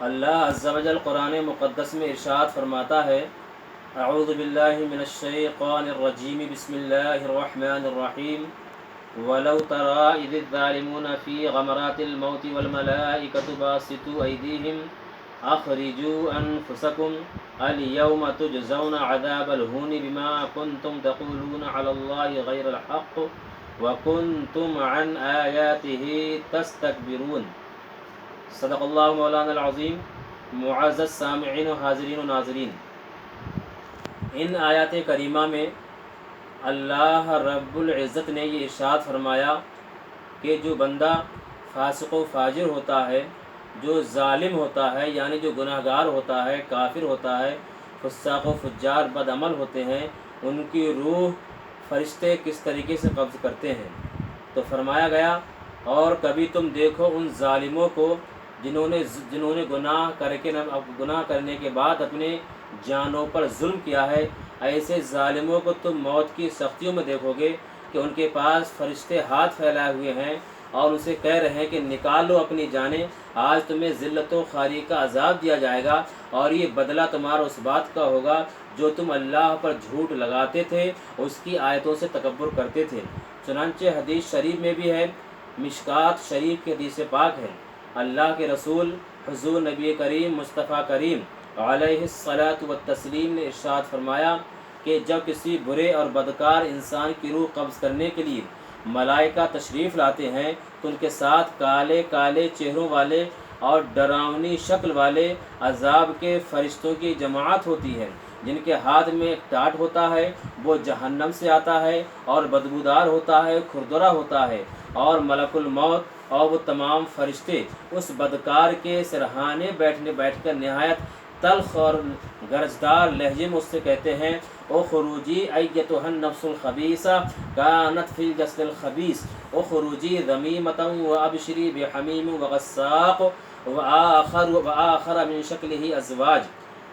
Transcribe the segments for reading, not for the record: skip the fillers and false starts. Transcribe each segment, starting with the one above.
اللہ عز و جل قرآن مقدس میں ارشاد فرماتا ہے، اعوذ باللہ من الشیطان الرجیم، بسم اللہ الرحمن الرحیم، وَلَوْ تَرَىٰ إِذِ الظَّالِمُونَ فِي غَمَرَاتِ الْمَوْتِ وَالْمَلَائِكَةُ بَاسِطُو أَيْدِيهِمْ أَخْرِجُوا أَنفُسَكُمْ الْيَوْمَ تُجْزَوْنَ عَذَابَ الْهُونِ بِمَا كُنتُمْ تَقُولُونَ عَلَى اللَّهِ غَيْرَ الْحَقِّ وَكُنتُمْ عَنْ آيَاتِهِ تَسْتَكْبِرُونَ۔ صدق اللہ مولانا العظیم۔ معزز سامعین و حاضرین و ناظرین، ان آیات کریمہ میں اللہ رب العزت نے یہ ارشاد فرمایا کہ جو بندہ فاسق و فاجر ہوتا ہے، جو ظالم ہوتا ہے یعنی جو گناہ گار ہوتا ہے، کافر ہوتا ہے، فساق و فجار بد عمل ہوتے ہیں، ان کی روح فرشتے کس طریقے سے قبض کرتے ہیں۔ تو فرمایا گیا، اور کبھی تم دیکھو ان ظالموں کو جنہوں نے گناہ کرنے کے بعد اپنے جانوں پر ظلم کیا ہے، ایسے ظالموں کو تم موت کی سختیوں میں دیکھو گے کہ ان کے پاس فرشتے ہاتھ پھیلائے ہوئے ہیں اور اسے کہہ رہے ہیں کہ نکالو اپنی جانیں، آج تمہیں ذلت و خواری کا عذاب دیا جائے گا، اور یہ بدلہ تمہارا اس بات کا ہوگا جو تم اللہ پر جھوٹ لگاتے تھے، اس کی آیتوں سے تکبر کرتے تھے۔ چنانچہ حدیث شریف میں بھی ہے، مشکات شریف کی حدیث پاک ہے، اللہ کے رسول حضور نبی کریم مصطفیٰ کریم علیہ الصلاۃ والتسلیم نے ارشاد فرمایا کہ جب کسی برے اور بدکار انسان کی روح قبض کرنے کے لیے ملائکہ تشریف لاتے ہیں تو ان کے ساتھ کالے کالے چہروں والے اور ڈراؤنی شکل والے عذاب کے فرشتوں کی جماعت ہوتی ہے، جن کے ہاتھ میں ایک ٹاٹ ہوتا ہے، وہ جہنم سے آتا ہے اور بدبودار ہوتا ہے، کھردرا ہوتا ہے، اور ملک الموت اور وہ تمام فرشتے اس بدکار کے سرہانے بیٹھ کر نہایت تلخ اور گرجدار لہجے میں اس سے کہتے ہیں، اخرجی ایتھا النفس الخبیثہ کانت فی الجسد الخبیث اخرجی ذمیمۃ وابشری بحمیم وغساق وآخر من شکلہ ازواج،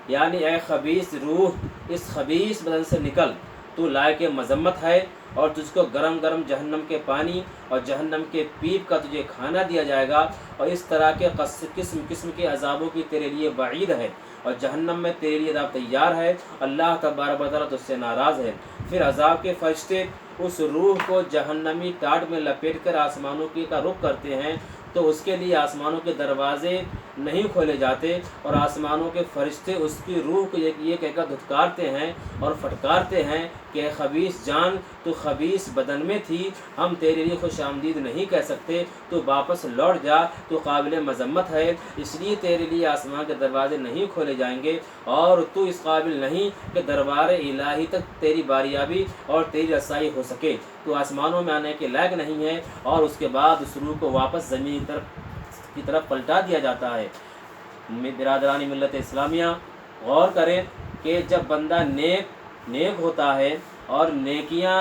یعنی اے خبیث روح، اس خبیث بدن سے نکل، تو لائق مذمت ہے، اور تجھ کو گرم گرم جہنم کے پانی اور جہنم کے پیپ کا تجھے کھانا دیا جائے گا، اور اس طرح کے قسم قسم کے عذابوں کی تیرے لیے وعید ہے، اور جہنم میں تیرے لیے عذاب تیار ہے، اللہ تبارک و تعالیٰ تجھ سے ناراض ہے۔ پھر عذاب کے فرشتے اس روح کو جہنمی ٹاٹ میں لپیٹ کر آسمانوں کی کا رخ کرتے ہیں، تو اس کے لیے آسمانوں کے دروازے نہیں کھولے جاتے، اور آسمانوں کے فرشتے اس کی روح کو یہ کہہ کر دھتکارتے ہیں اور پھٹکارتے ہیں کہ اے خبیث جان، تو خبیث بدن میں تھی، ہم تیرے لیے خوش آمدید نہیں کہہ سکتے، تو واپس لوٹ جا، تو قابل مذمت ہے، اس لیے تیرے لیے آسمان کے دروازے نہیں کھولے جائیں گے، اور تو اس قابل نہیں کہ دربار الہی تک تیری باریابی اور تیری رسائی ہو سکے، تو آسمانوں میں آنے کے لائق نہیں ہے، اور اس کے بعد اس روح کو واپس زمین کی طرف پلٹا دیا جاتا ہے۔ برادران ملت اسلامیہ، غور کریں کہ جب بندہ نیک ہوتا ہے اور نیکیاں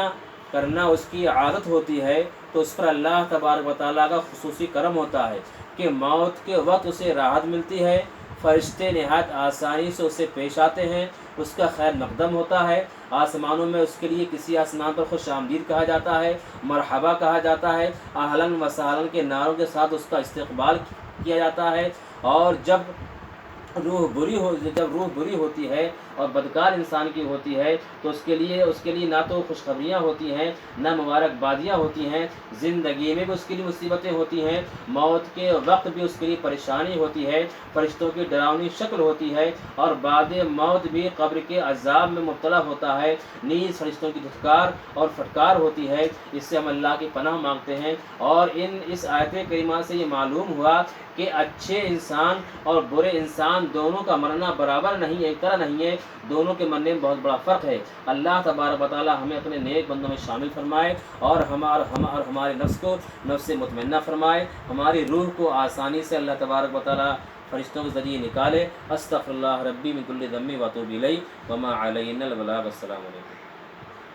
کرنا اس کی عادت ہوتی ہے، تو اس پر اللہ تبارک و تعالیٰ کا خصوصی کرم ہوتا ہے کہ موت کے وقت اسے راحت ملتی ہے، فرشتے نہایت آسانی سے اسے پیش آتے ہیں، اس کا خیر مقدم ہوتا ہے، آسمانوں میں اس کے لیے کسی آسمان پر خوش آمدید کہا جاتا ہے، مرحبا کہا جاتا ہے، اہلاً و سہلاً کے نعروں کے ساتھ اس کا استقبال کیا جاتا ہے، اور جب روح بری ہوتی ہے اور بدکار انسان کی ہوتی ہے تو اس کے لیے نہ تو خوشخبریاں ہوتی ہیں، نہ مبارکبادیاں ہوتی ہیں، زندگی میں بھی اس کے لیے مصیبتیں ہوتی ہیں، موت کے وقت بھی اس کے لیے پریشانی ہوتی ہے، فرشتوں کی ڈراؤنی شکل ہوتی ہے، اور بعد موت بھی قبر کے عذاب میں مبتلا ہوتا ہے، نیز فرشتوں کی دھتکار اور پھٹکار ہوتی ہے۔ اس سے ہم اللہ کی پناہ مانگتے ہیں، اور اس آیت کریمہ سے یہ معلوم ہوا کہ اچھے انسان اور برے انسان دونوں کا مرنا برابر نہیں ہے، ایک طرح نہیں ہے، دونوں کے مرنے میں بہت بڑا فرق ہے۔ اللہ تبارک و تعالیٰ ہمیں اپنے نیک بندوں میں شامل فرمائے، اور ہمارے نفس کو نفس مطمئنہ فرمائے، ہماری روح کو آسانی سے اللہ تبارک و تعالیٰ فرشتوں کے ذریعے نکالے۔ استغفر اللہ ربی من کل ذنب واتوب الیہ وما علینا البلاغ۔ السلام علیکم۔